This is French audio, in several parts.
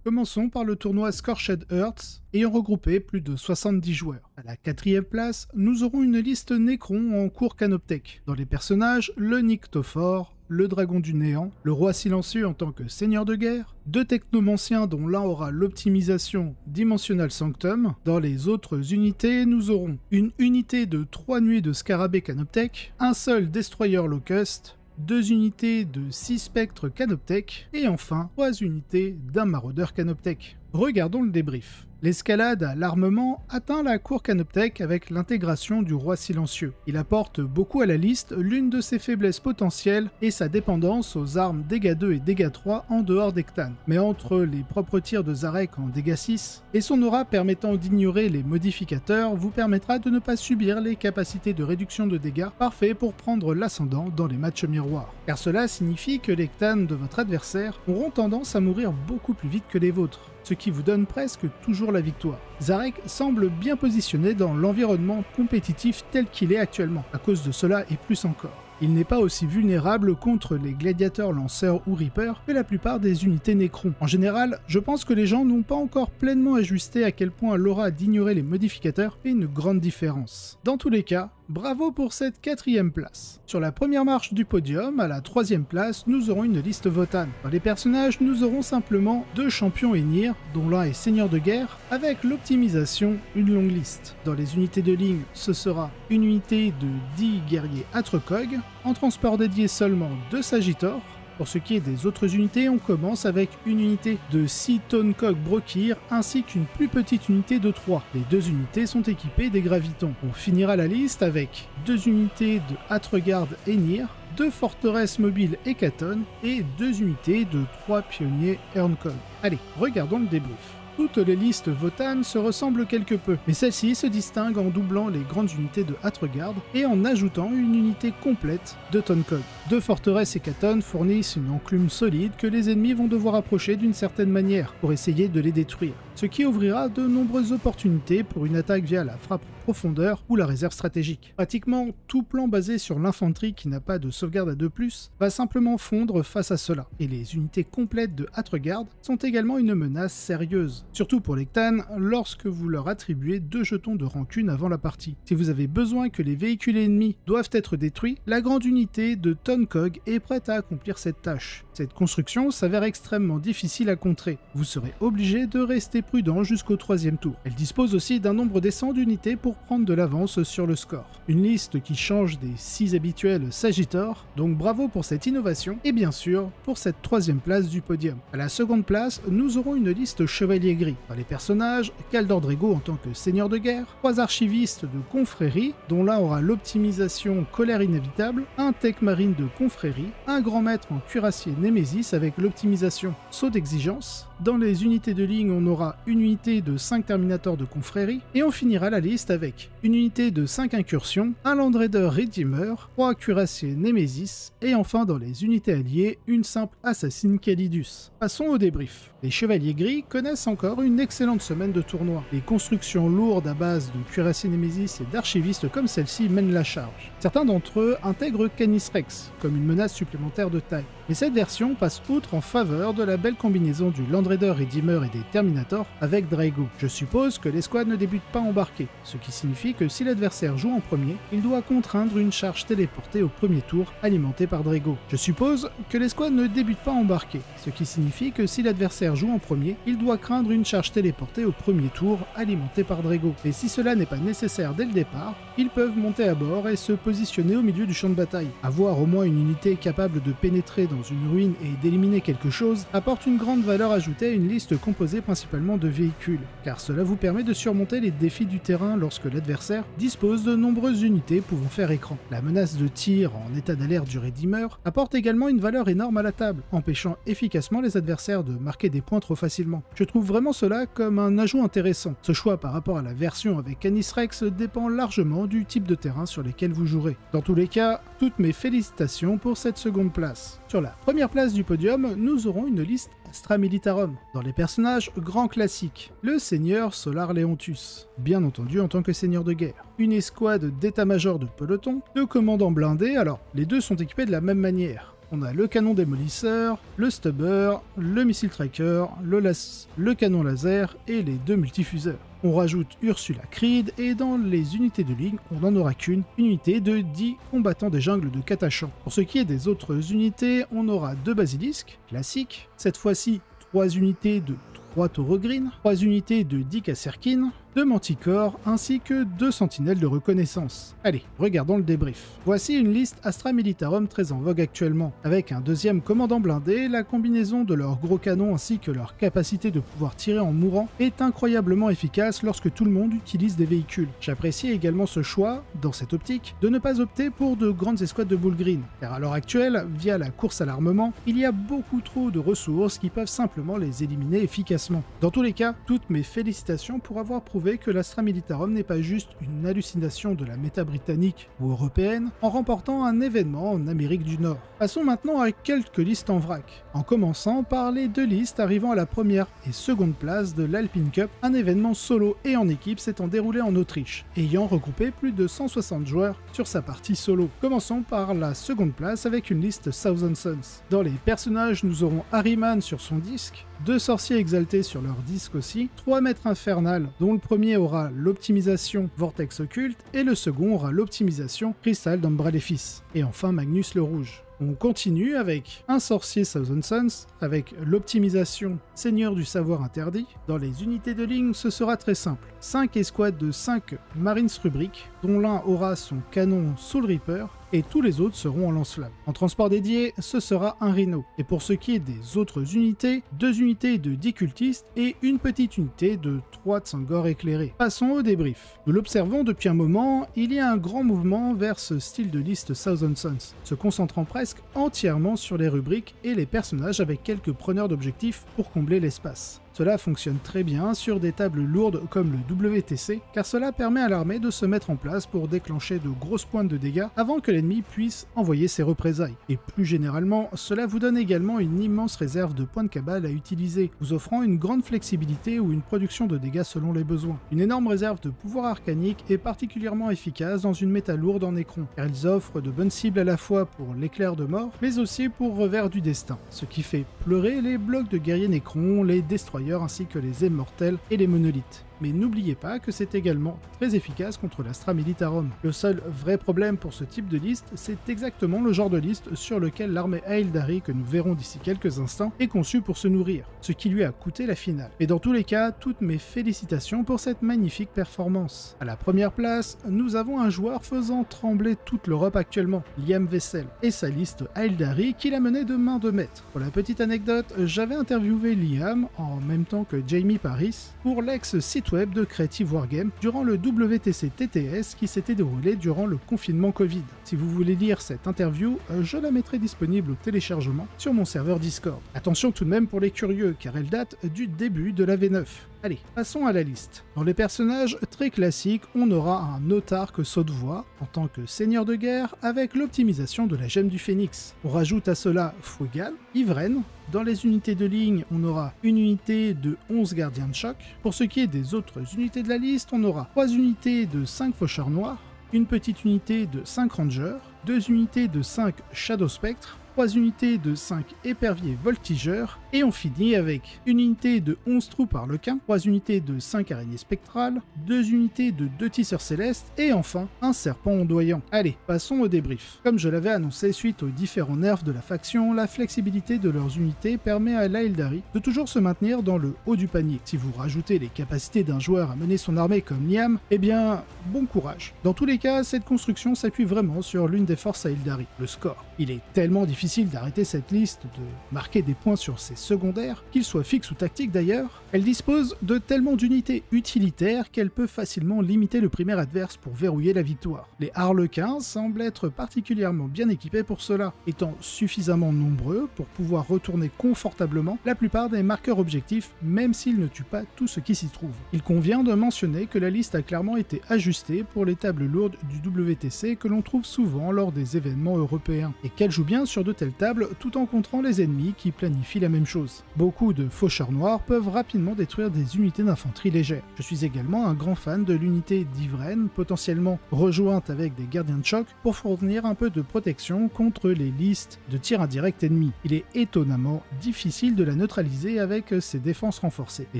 Commençons par le tournoi Scorched Earths, ayant regroupé plus de 70 joueurs. À la 4e place, nous aurons une liste Necron en cours Canoptech. Dans les personnages, le Nyctophore, le Dragon du Néant, le Roi Silencieux en tant que Seigneur de Guerre, 2 technomanciens dont l'un aura l'optimisation Dimensional Sanctum. Dans les autres unités, nous aurons une unité de 3 nuées de Scarabée Canoptech, un seul Destroyer Locust, 2 unités de 6 spectres Canoptech, et enfin 3 unités d'un Maraudeur Canoptech. Regardons le débrief. L'escalade à l'armement atteint la cour Canoptech avec l'intégration du Roi Silencieux. Il apporte beaucoup à la liste, l'une de ses faiblesses potentielles est sa dépendance aux armes dégâts 2 et dégâts 3 en dehors d'Ectane. Mais entre les propres tirs de Zarek en dégâts 6 et son aura permettant d'ignorer les modificateurs vous permettra de ne pas subir les capacités de réduction de dégâts, parfait pour prendre l'ascendant dans les matchs miroirs. Car cela signifie que les Ectanes de votre adversaire auront tendance à mourir beaucoup plus vite que les vôtres, ce qui vous donne presque toujours la victoire. Zarek semble bien positionné dans l'environnement compétitif tel qu'il est actuellement, à cause de cela et plus encore. Il n'est pas aussi vulnérable contre les gladiateurs lanceurs ou reapers que la plupart des unités Necron. En général, je pense que les gens n'ont pas encore pleinement ajusté à quel point l'aura d'ignorer les modificateurs fait une grande différence. Dans tous les cas, bravo pour cette 4e place. Sur la première marche du podium, à la 3e place, nous aurons une liste Votann. Dans les personnages, nous aurons simplement 2 champions Aenir, dont l'un est Seigneur de Guerre, avec l'optimisation, une longue liste. Dans les unités de ligne, ce sera une unité de 10 guerriers Atrocog, en transport dédié seulement 2 Sagittor. Pour ce qui est des autres unités, on commence avec une unité de 6 Tonecog Brokir ainsi qu'une plus petite unité de 3. Les 2 unités sont équipées des Gravitons. On finira la liste avec 2 unités de Atregard Aenir, 2 forteresses mobiles Hécaton et 2 unités de 3 pionniers Earncog. Allez, regardons le débrief. Toutes les listes Votann se ressemblent quelque peu, mais celle-ci se distingue en doublant les grandes unités de Atregard et en ajoutant une unité complète de Tonecog. 2 forteresses Hécaton fournissent une enclume solide que les ennemis vont devoir approcher d'une certaine manière pour essayer de les détruire, ce qui ouvrira de nombreuses opportunités pour une attaque via la frappe profondeur ou la réserve stratégique. Pratiquement tout plan basé sur l'infanterie qui n'a pas de sauvegarde à 2+, va simplement fondre face à cela, et les unités complètes de Atregard sont également une menace sérieuse. Surtout pour les Ectanes, lorsque vous leur attribuez 2 jetons de rancune avant la partie. Si vous avez besoin que les véhicules ennemis doivent être détruits, la grande unité de Tonecog est prête à accomplir cette tâche. Cette construction s'avère extrêmement difficile à contrer. Vous serez obligé de rester prudent jusqu'au 3e tour. Elle dispose aussi d'un nombre décent d'unités pour prendre de l'avance sur le score. Une liste qui change des 6 habituels Sagittor, donc bravo pour cette innovation, et bien sûr pour cette 3e place du podium. À la 2e place, nous aurons une liste Chevalier Gris. Dans les personnages, Kaldor Draigo en tant que Seigneur de Guerre, 3 archivistes de confrérie, dont l'un aura l'optimisation Colère Inévitable, un Tech Marine de confrérie, un Grand Maître en Cuirassier Némésis avec l'optimisation Saut d'Exigence. Dans les unités de ligne, on aura une unité de 5 Terminators de confrérie, et on finira la liste avec une unité de 5 incursions, un Land Raider Redeemer, 3 Cuirassiers Némésis, et enfin dans les unités alliées, une simple Assassin Calidus. Passons au débrief. Les Chevaliers Gris connaissent encore une excellente semaine de tournoi. Les constructions lourdes à base de Cuirassiers Némésis et d'archivistes comme celle-ci mènent la charge. Certains d'entre eux intègrent Canis Rex comme une menace supplémentaire de taille. Mais cette version passe outre en faveur de la belle combinaison du Land Raider Redeemer et des Terminators avec Draigo. Je suppose que l'escouade ne débute pas embarquée, ce qui signifie que si l'adversaire joue en premier, il doit contraindre une charge téléportée au premier tour alimentée par Draigo. Je suppose que l'escouade ne débute pas embarquée, ce qui signifie que si l'adversaire joue en premier, il doit craindre une charge téléportée au premier tour alimentée par Draigo. Et si cela n'est pas nécessaire dès le départ, ils peuvent monter à bord et se positionner au milieu du champ de bataille. Avoir au moins une unité capable de pénétrer dans une ruine et d'éliminer quelque chose apporte une grande valeur ajoutée à une liste composée principalement de véhicules, car cela vous permet de surmonter les défis du terrain lorsque l'adversaire dispose de nombreuses unités pouvant faire écran. La menace de tir en état d'alerte du Redeemer apporte également une valeur énorme à la table, empêchant efficacement les adversaires de marquer des points trop facilement. Je trouve vraiment cela comme un ajout intéressant. Ce choix par rapport à la version avec Canis Rex dépend largement du type de terrain sur lesquels vous jouerez. Dans tous les cas, toutes mes félicitations pour cette 2e place. Sur la 1re place du podium, nous aurons une liste Astra Militarum. Dans les personnages, grand classique, le Seigneur Solar Leontus, bien entendu en tant que Seigneur de Guerre. Une escouade d'état-major de peloton, 2 commandants blindés, alors les 2 sont équipés de la même manière. On a le canon démolisseur, le stubber, le missile tracker, le canon laser et les 2 multifuseurs. On rajoute Ursula Creed et dans les unités de ligne, on n'en aura qu'une unité de 10 combattants des jungles de Katachan. Pour ce qui est des autres unités, on aura 2 basilisques, classiques, cette fois-ci 3 unités de 3 taureaux green, 3 unités de 10 Kasserkin, 2 manticores ainsi que 2 sentinelles de reconnaissance. Allez, regardons le débrief. Voici une liste Astra Militarum très en vogue actuellement. Avec un deuxième commandant blindé, la combinaison de leurs gros canons ainsi que leur capacité de pouvoir tirer en mourant est incroyablement efficace lorsque tout le monde utilise des véhicules. J'apprécie également ce choix, dans cette optique, de ne pas opter pour de grandes escouades de Bull Green, car à l'heure actuelle, via la course à l'armement, il y a beaucoup trop de ressources qui peuvent simplement les éliminer efficacement. Dans tous les cas, toutes mes félicitations pour avoir prouvé que l'Astra Militarum n'est pas juste une hallucination de la méta britannique ou européenne en remportant un événement en Amérique du Nord. Passons maintenant à quelques listes en vrac, en commençant par les 2 listes arrivant à la première et seconde place de l'Alpine Cup, un événement solo et en équipe s'étant déroulé en Autriche, ayant regroupé plus de 160 joueurs sur sa partie solo. Commençons par la seconde place avec une liste Thousand Suns. Dans les personnages, nous aurons Harryman sur son disque, 2 sorciers exaltés sur leur disque aussi, 3 maîtres infernales, dont le premier aura l'optimisation Vortex Occulte et le second aura l'optimisation Cristal d'Ombraléfis. Et enfin Magnus le Rouge. On continue avec un sorcier Thousand Suns, avec l'optimisation Seigneur du Savoir Interdit. Dans les unités de ligne, ce sera très simple. 5 escouades de 5 Marines rubriques, dont l'un aura son canon Soul Reaper, et tous les autres seront en lance-flammes. En transport dédié, ce sera un Rhino. Et pour ce qui est des autres unités, 2 unités de 10 cultistes et une petite unité de 3 Tsangor éclairés. Passons au débrief. Nous l'observons depuis un moment, il y a un grand mouvement vers ce style de liste Thousand Suns, se concentrant presque entièrement sur les rubriques et les personnages avec quelques preneurs d'objectifs pour combler l'espace. Cela fonctionne très bien sur des tables lourdes comme le WTC, car cela permet à l'armée de se mettre en place pour déclencher de grosses pointes de dégâts avant que l'ennemi puisse envoyer ses représailles. Et plus généralement, cela vous donne également une immense réserve de points de cabale à utiliser, vous offrant une grande flexibilité ou une production de dégâts selon les besoins. Une énorme réserve de pouvoir arcanique est particulièrement efficace dans une méta lourde en écran, car ils offrent de bonnes cibles à la fois pour l'éclair de mort, mais aussi pour revers du destin, ce qui fait pleurer les blocs de guerriers nécrons, les destroyers ainsi que les immortels et les monolithes. Mais n'oubliez pas que c'est également très efficace contre l'Astra Militarum. Le seul vrai problème pour ce type de liste, c'est exactement le genre de liste sur lequel l'armée Aeldari que nous verrons d'ici quelques instants est conçue pour se nourrir, ce qui lui a coûté la finale. Mais dans tous les cas, toutes mes félicitations pour cette magnifique performance. À la première place, nous avons un joueur faisant trembler toute l'Europe actuellement, Liam Vessel, et sa liste Aeldari qu'il a menée de main de maître. Pour la petite anecdote, j'avais interviewé Liam en même temps que Jamie Paris pour l'ex-site web de Creative Wargame durant le WTC TTS qui s'était déroulé durant le confinement Covid. Si vous voulez lire cette interview, je la mettrai disponible au téléchargement sur mon serveur Discord. Attention tout de même pour les curieux, car elle date du début de la V9. Allez, passons à la liste. Dans les personnages très classiques, on aura un Autarque Saute-Voix en tant que seigneur de guerre avec l'optimisation de la gemme du phénix. On rajoute à cela Fouegal, Ivren. Dans les unités de ligne, on aura une unité de 11 gardiens de choc. Pour ce qui est des autres unités de la liste, on aura 3 unités de 5 faucheurs noirs, une petite unité de 5 rangers, 2 unités de 5 shadow spectres, 3 unités de 5 éperviers voltigeurs, et on finit avec une unité de 11 troupes harlequins, 3 unités de 5 araignées spectrales, 2 unités de 2 tisseurs célestes, et enfin un serpent ondoyant. Allez, passons au débrief. Comme je l'avais annoncé suite aux différents nerfs de la faction, la flexibilité de leurs unités permet à l'Aeldari de toujours se maintenir dans le haut du panier. Si vous rajoutez les capacités d'un joueur à mener son armée comme Liam, eh bien, bon courage. Dans tous les cas, cette construction s'appuie vraiment sur l'une des forces Aeldari, le score. Il est tellement difficile d'arrêter cette liste, de marquer des points sur ses secondaires, qu'ils soient fixes ou tactiques d'ailleurs. Elle dispose de tellement d'unités utilitaires qu'elle peut facilement limiter le primaire adverse pour verrouiller la victoire. Les Harlequins semblent être particulièrement bien équipés pour cela, étant suffisamment nombreux pour pouvoir retourner confortablement la plupart des marqueurs objectifs, même s'ils ne tuent pas tout ce qui s'y trouve. Il convient de mentionner que la liste a clairement été ajustée pour les tables lourdes du WTC que l'on trouve souvent lors des événements européens, et qu'elle joue bien sur de de telles tables tout en contrant les ennemis qui planifient la même chose. Beaucoup de faucheurs noirs peuvent rapidement détruire des unités d'infanterie légère. Je suis également un grand fan de l'unité d'Ivren, potentiellement rejointe avec des gardiens de choc pour fournir un peu de protection contre les listes de tir indirect ennemis. Il est étonnamment difficile de la neutraliser avec ses défenses renforcées. Et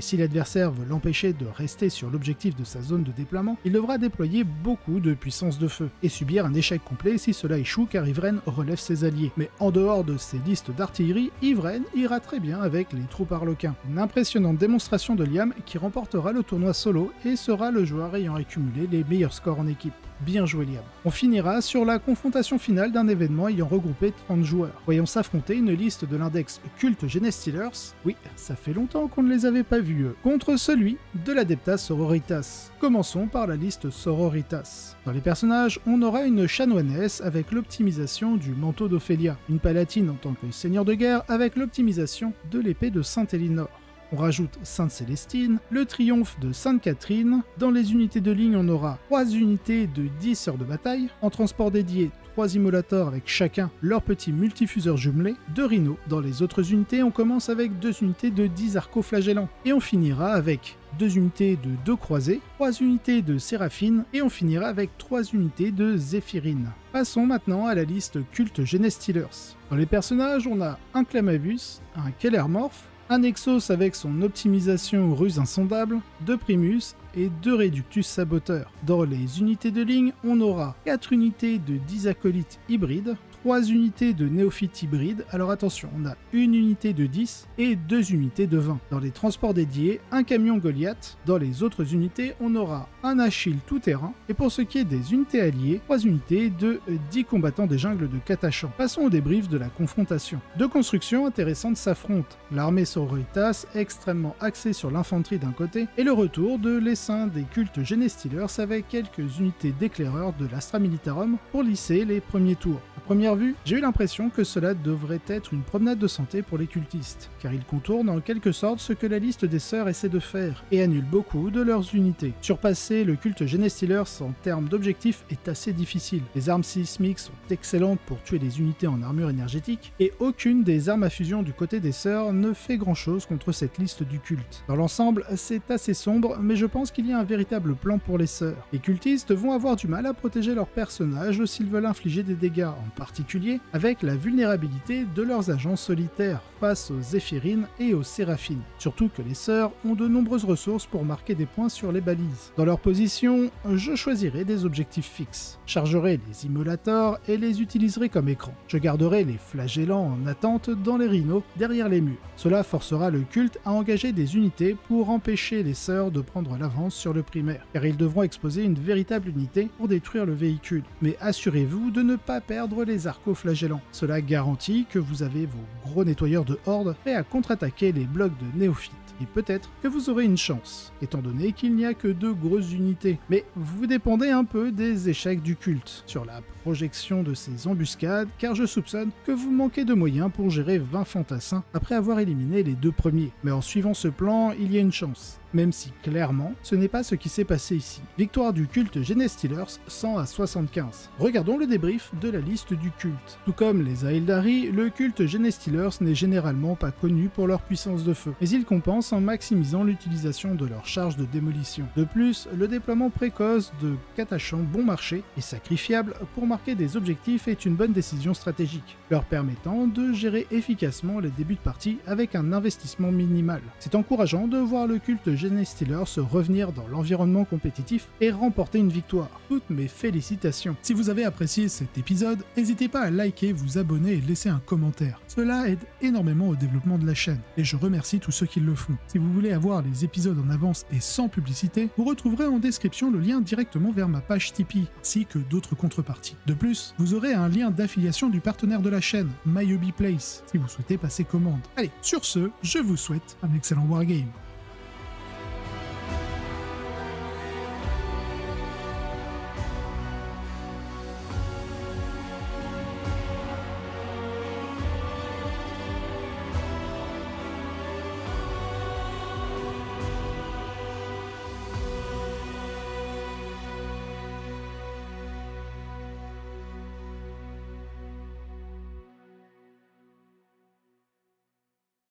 si l'adversaire veut l'empêcher de rester sur l'objectif de sa zone de déploiement, il devra déployer beaucoup de puissance de feu et subir un échec complet si cela échoue car Ivren relève ses alliés. Mais en dehors de ces listes d'artillerie, Ivren ira très bien avec les troupes Harlequins. Une impressionnante démonstration de Liam qui remportera le tournoi solo et sera le joueur ayant accumulé les meilleurs scores en équipe. Bien joué Liam. On finira sur la confrontation finale d'un événement ayant regroupé 30 joueurs. Voyons s'affronter une liste de l'index Cult Genestealers, oui, ça fait longtemps qu'on ne les avait pas vus eux, contre celui de l'Adeptas Sororitas. Commençons par la liste Sororitas. Dans les personnages, on aura une chanoinesse avec l'optimisation du manteau d'Ophélia, une palatine en tant que seigneur de guerre avec l'optimisation de l'épée de Sainte-Élinore. On rajoute Sainte Célestine, le triomphe de Sainte Catherine. Dans les unités de ligne, on aura 3 unités de 10 sœurs de bataille. En transport dédié, 3 immolators avec chacun leur petit multifuseur jumelé, 2 rhinos. Dans les autres unités, on commence avec 2 unités de 10 arcoflagellants. Et on finira avec 2 unités de 2 croisés, 3 unités de séraphines, et on finira avec 3 unités de zéphyrines. Passons maintenant à la liste Cult Genestealers. Dans les personnages, on a un Clamavus, un Kellermorph, un Exos avec son optimisation ruse insondable, 2 Primus et 2 Reductus saboteurs. Dans les unités de ligne, on aura 4 unités de 10 acolytes hybrides, 3 unités de néophytes hybrides, alors attention, on a une unité de 10 et 2 unités de 20. Dans les transports dédiés, un camion Goliath. Dans les autres unités, on aura un Achille tout-terrain. Et pour ce qui est des unités alliées, 3 unités de 10 combattants des jungles de Katachan. Passons au débrief de la confrontation. 2 constructions intéressantes s'affrontent. L'armée Sororitas, extrêmement axée sur l'infanterie d'un côté, et le retour de l'essaim des cultes Genestealers avec quelques unités d'éclaireurs de l'Astra Militarum pour lisser les premiers tours. À première vue, j'ai eu l'impression que cela devrait être une promenade de santé pour les cultistes, car ils contournent en quelque sorte ce que la liste des sœurs essaie de faire, et annulent beaucoup de leurs unités. Surpasser le culte Genestealers en termes d'objectifs est assez difficile. Les armes sismiques sont excellentes pour tuer les unités en armure énergétique, et aucune des armes à fusion du côté des sœurs ne fait grand chose contre cette liste du culte. Dans l'ensemble, c'est assez sombre, mais je pense qu'il y a un véritable plan pour les sœurs. Les cultistes vont avoir du mal à protéger leurs personnages s'ils veulent infliger des dégâts, en particulier avec la vulnérabilité de leurs agents solitaires face aux Zéphyrines et aux Séraphines. Surtout que les sœurs ont de nombreuses ressources pour marquer des points sur les balises. Dans leur position, je choisirai des objectifs fixes, chargerai les immolators et les utiliserai comme écran. Je garderai les flagellants en attente dans les rhinos derrière les murs. Cela forcera le culte à engager des unités pour empêcher les sœurs de prendre l'avance sur le primaire, car ils devront exposer une véritable unité pour détruire le véhicule. Mais assurez-vous de ne pas perdre les arcoflagellants. Cela garantit que vous avez vos gros nettoyeurs de horde prêts à contre-attaquer les blocs de néophytes. Et peut-être que vous aurez une chance, étant donné qu'il n'y a que 2 grosses unités. Mais vous dépendez un peu des échecs du culte sur la projection de ces embuscades, car je soupçonne que vous manquez de moyens pour gérer 20 fantassins après avoir éliminé les 2 premiers. Mais en suivant ce plan, il y a une chance. Même si clairement, ce n'est pas ce qui s'est passé ici. Victoire du culte Genestealers 100 à 75. Regardons le débrief de la liste du culte. Tout comme les Aeldari, le culte Genestealers n'est généralement pas connu pour leur puissance de feu, mais il compense en maximisant l'utilisation de leur charge de démolition. De plus, le déploiement précoce de Katachan bon marché et sacrifiable pour marquer des objectifs est une bonne décision stratégique, leur permettant de gérer efficacement les débuts de partie avec un investissement minimal. C'est encourageant de voir le culte Genestealers se revenir dans l'environnement compétitif et remporter une victoire. Toutes mes félicitations. Si vous avez apprécié cet épisode, n'hésitez pas à liker, vous abonner et laisser un commentaire. Cela aide énormément au développement de la chaîne et je remercie tous ceux qui le font. Si vous voulez avoir les épisodes en avance et sans publicité, vous retrouverez en description le lien directement vers ma page Tipeee ainsi que d'autres contreparties. De plus, vous aurez un lien d'affiliation du partenaire de la chaîne, MyHobbyPlace, si vous souhaitez passer commande. Allez, sur ce, je vous souhaite un excellent wargame.